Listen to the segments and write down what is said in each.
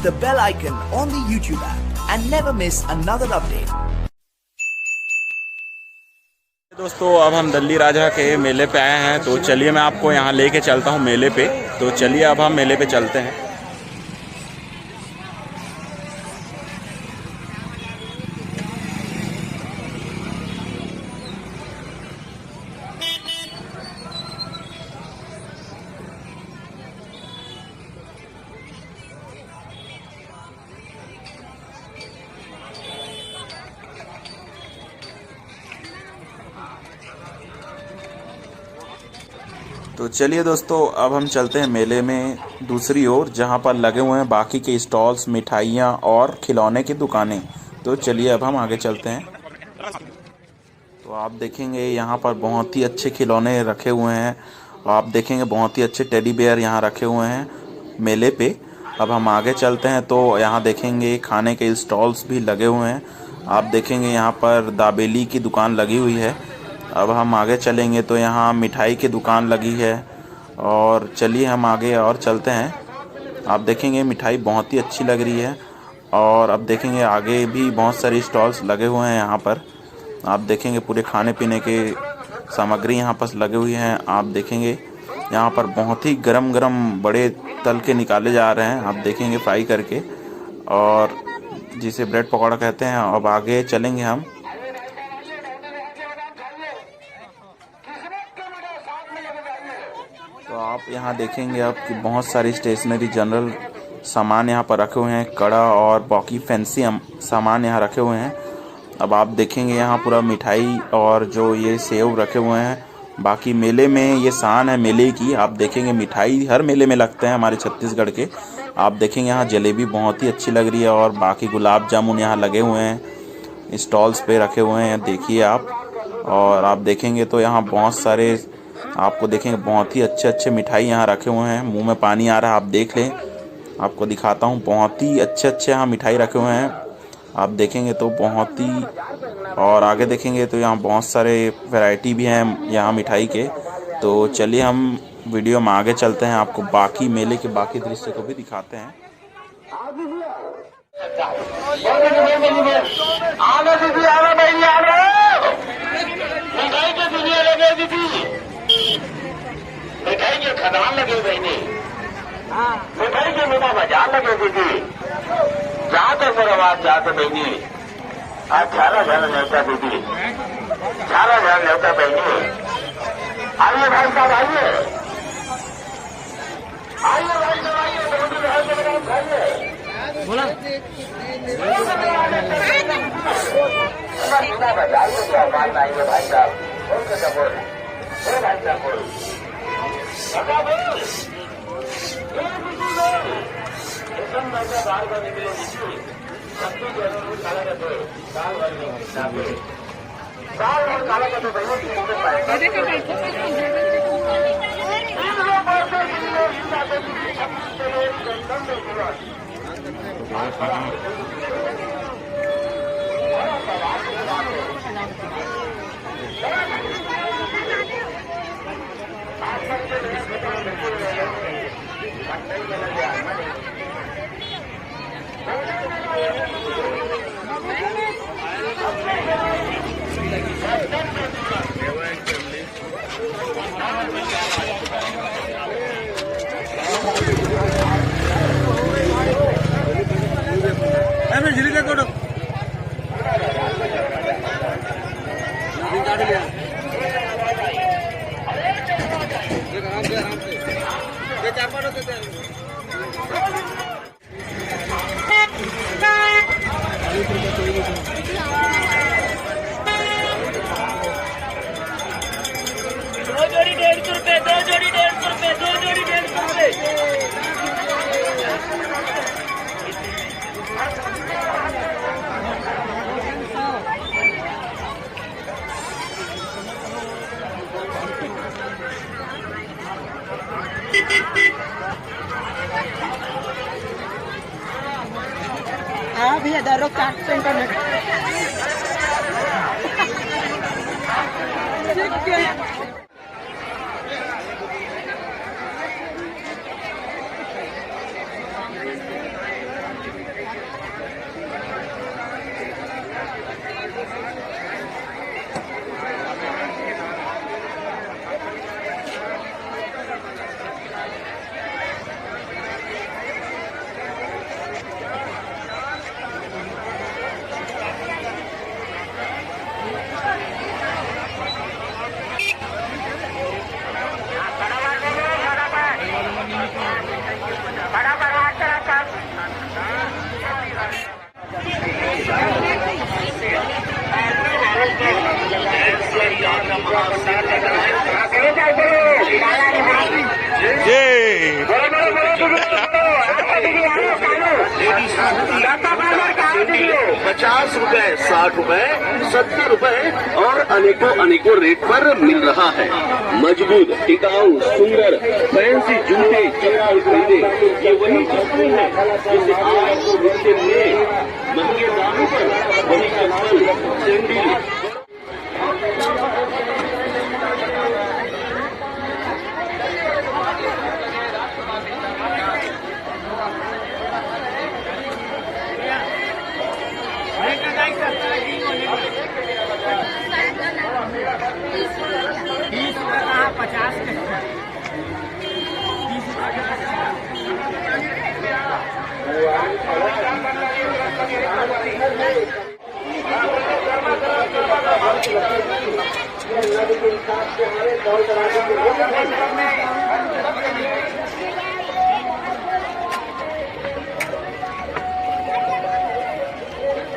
the bell icon on the YouTube app and never miss another update. दोस्तों अब हम दल्ली राजा के मेले पे आए हैं, तो चलिए मैं आपको यहाँ लेके चलता हूँ मेले पे। तो चलिए अब हम मेले पे चलते हैं। तो चलिए दोस्तों अब हम चलते हैं मेले में दूसरी ओर, जहाँ पर लगे हुए हैं बाकी के स्टॉल्स, मिठाइयाँ और खिलौने की दुकानें। तो चलिए अब हम आगे चलते हैं। तो आप देखेंगे यहाँ पर बहुत ही अच्छे खिलौने रखे हुए हैं। आप देखेंगे बहुत ही अच्छे टेडी बेयर यहाँ रखे हुए हैं मेले पे। अब हम आगे चलते हैं तो यहाँ देखेंगे खाने के स्टॉल्स भी लगे हुए हैं। आप देखेंगे यहाँ पर दाबेली की दुकान लगी हुई है। अब हम आगे चलेंगे तो यहाँ मिठाई की दुकान लगी है। और चलिए हम आगे और चलते हैं। आप देखेंगे मिठाई बहुत ही अच्छी लग रही है। और अब देखेंगे आगे भी बहुत सारी स्टॉल्स लगे हुए हैं यहाँ पर। आप देखेंगे पूरे खाने पीने के सामग्री यहाँ पर लगे हुई हैं। आप देखेंगे यहाँ पर बहुत ही गरम गरम बड़े तल के निकाले जा रहे हैं। आप देखेंगे फ्राई करके, और जिसे ब्रेड पकौड़ा कहते हैं। अब आगे चलेंगे हम। तो आप यहाँ देखेंगे अब कि बहुत सारी स्टेशनरी जनरल सामान यहाँ पर रखे हुए हैं। कड़ा और बाकी फैंसी सामान यहाँ रखे हुए हैं। अब आप देखेंगे यहाँ पूरा मिठाई और जो ये सेव रखे हुए हैं। बाकी मेले में ये शान है मेले की। आप देखेंगे मिठाई हर मेले में लगते हैं हमारे छत्तीसगढ़ के। आप देखेंगे यहाँ जलेबी बहुत ही अच्छी लग रही है, और बाकी गुलाब जामुन यहाँ लगे हुए हैं, स्टॉल्स पे रखे हुए हैं, देखिए आप। और आप देखेंगे तो यहाँ बहुत सारे आपको देखेंगे बहुत ही अच्छे अच्छे मिठाई यहाँ रखे हुए हैं। मुंह में पानी आ रहा है, आप देख लें, आपको दिखाता हूँ। बहुत ही अच्छे अच्छे यहाँ मिठाई रखे हुए हैं। आप देखेंगे तो बहुत ही, और आगे देखेंगे तो यहाँ बहुत सारे वैरायटी भी हैं यहाँ मिठाई के। तो चलिए हम वीडियो में आगे चलते हैं, आपको बाकी मेले के बाकी दृश्य को भी दिखाते हैं। मिठाई के खदान लगे बहनी, मिठाई के मेरा बाजार लगे दीदी, जाते बरबाद जाते बहनी, सारा जन नेता दीदी, सारा जन नेता बहनी। आइए भाई साहब, आइए आइए भाई साहब, आइए दोनों भाई के नाम खाइए। बोला बिना बाजार में क्या बात आइए भाई साहब, बोल के बोल भाई साहब बोल। हाँ भैया दारो चाट सेंटर में ठीक है। 50 रुपए, 60 रुपए, 70 रुपए और अनेकों रेट पर मिल रहा है। मजबूत, टिकाऊ, सुंदर, फैंसी जूते चप्पल खरीदे, ये वही चप्पल है जिसे आपको मिलते हैं महंगे दामों पर। वही चप्पल, सैंडल।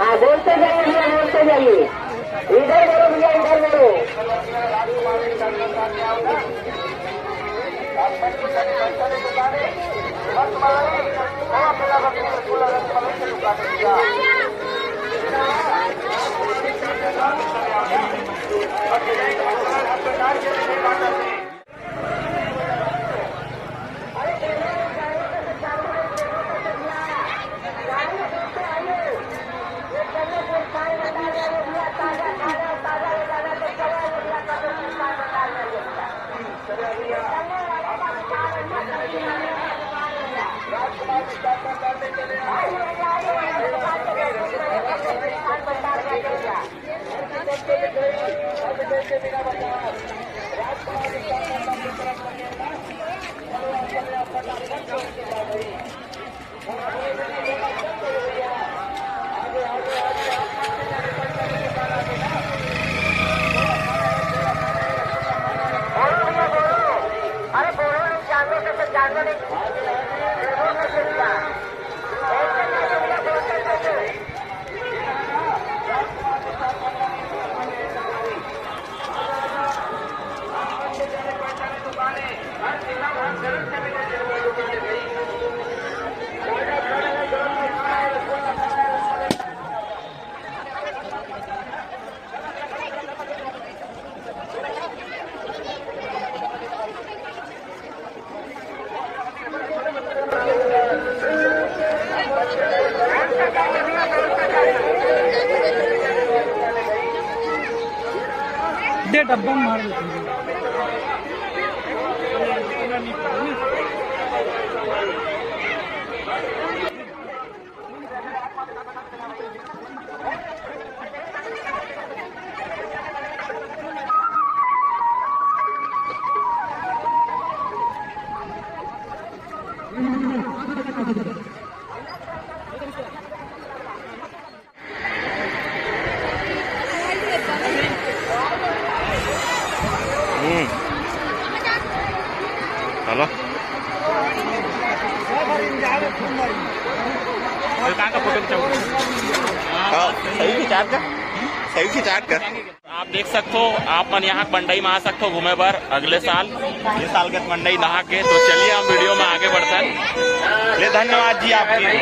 हाँ बोलते जाइए भैया, बोलते जाइए। इधर बोलो भैया, इधर बोलो। दे डब्बा मार देते हैं। हेलो कहाँ का फोटो सही खिंचाट कर आप देख सकते हो। आप मन यहाँ मंडई में आ सकते हो घूमे बार अगले साल, ये साल के मंडई नहा के। तो चलिए हम वीडियो में आगे बढ़ते हैं। ले धन्यवाद जी आपकी।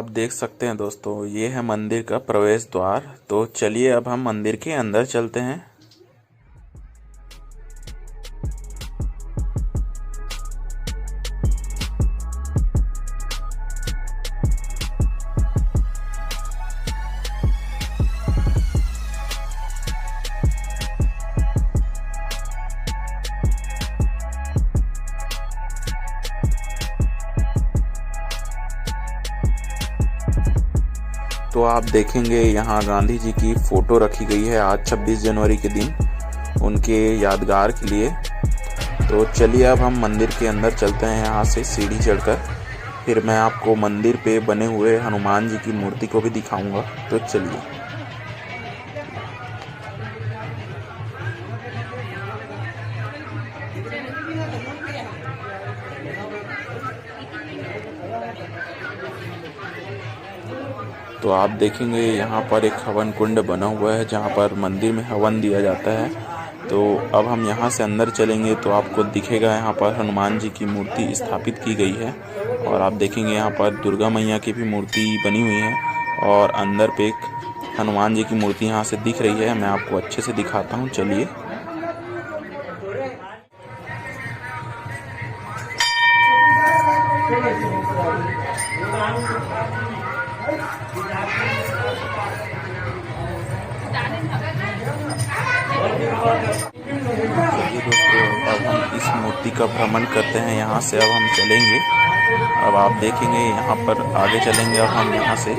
आप देख सकते हैं दोस्तों, ये है मंदिर का प्रवेश द्वार। तो चलिए अब हम मंदिर के अंदर चलते हैं। तो आप देखेंगे यहाँ गांधी जी की फ़ोटो रखी गई है आज 26 जनवरी के दिन उनके यादगार के लिए। तो चलिए अब हम मंदिर के अंदर चलते हैं, यहाँ से सीढ़ी चढ़कर। फिर मैं आपको मंदिर पे बने हुए हनुमान जी की मूर्ति को भी दिखाऊंगा। तो चलिए। तो आप देखेंगे यहाँ पर एक हवन कुंड बना हुआ है जहाँ पर मंदिर में हवन दिया जाता है। तो अब हम यहाँ से अंदर चलेंगे तो आपको दिखेगा यहाँ पर हनुमान जी की मूर्ति स्थापित की गई है। और आप देखेंगे यहाँ पर दुर्गा मैया की भी मूर्ति बनी हुई है और अंदर पे एक हनुमान जी की मूर्ति यहाँ से दिख रही है। मैं आपको अच्छे से दिखाता हूँ, चलिए। चलिए दोस्तों, अब हम इस मूर्ति का भ्रमण करते हैं। यहाँ से अब हम चलेंगे। अब आप देखेंगे यहाँ पर आगे चलेंगे। अब हम यहाँ से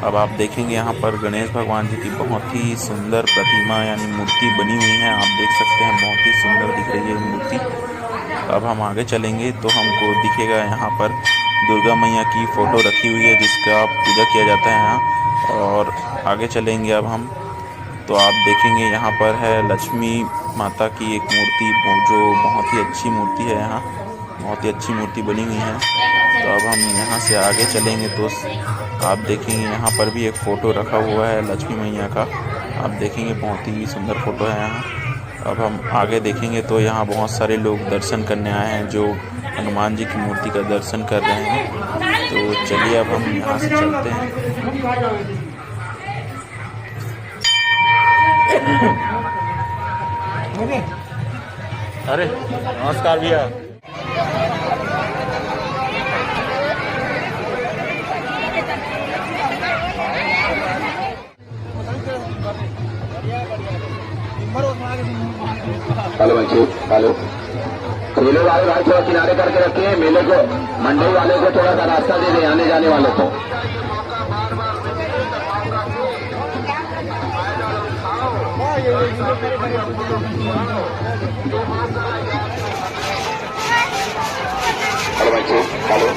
अब आप देखेंगे यहाँ पर गणेश भगवान जी की बहुत ही सुंदर प्रतिमा यानी मूर्ति बनी हुई है। आप देख सकते हैं बहुत ही सुंदर दिख रही है मूर्ति। अब हम आगे चलेंगे तो हमको दिखेगा यहाँ पर दुर्गा मैया की फ़ोटो रखी हुई है जिसका पूजा किया जाता है यहाँ। और आगे चलेंगे अब हम तो आप देखेंगे यहाँ पर है लक्ष्मी माता की एक मूर्ति जो बहुत ही अच्छी मूर्ति है। यहाँ बहुत ही अच्छी मूर्ति बनी हुई है। तो अब हम यहाँ से आगे चलेंगे तो आप देखेंगे यहाँ पर भी एक फ़ोटो रखा हुआ है लक्ष्मी मैया का। आप देखेंगे बहुत ही सुंदर फ़ोटो है यहाँ। अब हम आगे देखेंगे तो यहाँ बहुत सारे लोग दर्शन करने आए हैं जो हनुमान जी की मूर्ति का दर्शन कर रहे हैं। तो चलिए अब हम यहाँ से चलते हैं। अरे नमस्कार भैया। हेलो बच्चे, हेलो। मेले वाले भाई थोड़ा किनारे करके रखिए, मेले को मंडई वाले को थोड़ा सा रास्ता दे दे आने जाने वालों को। हेलो बच्चे, हेलो।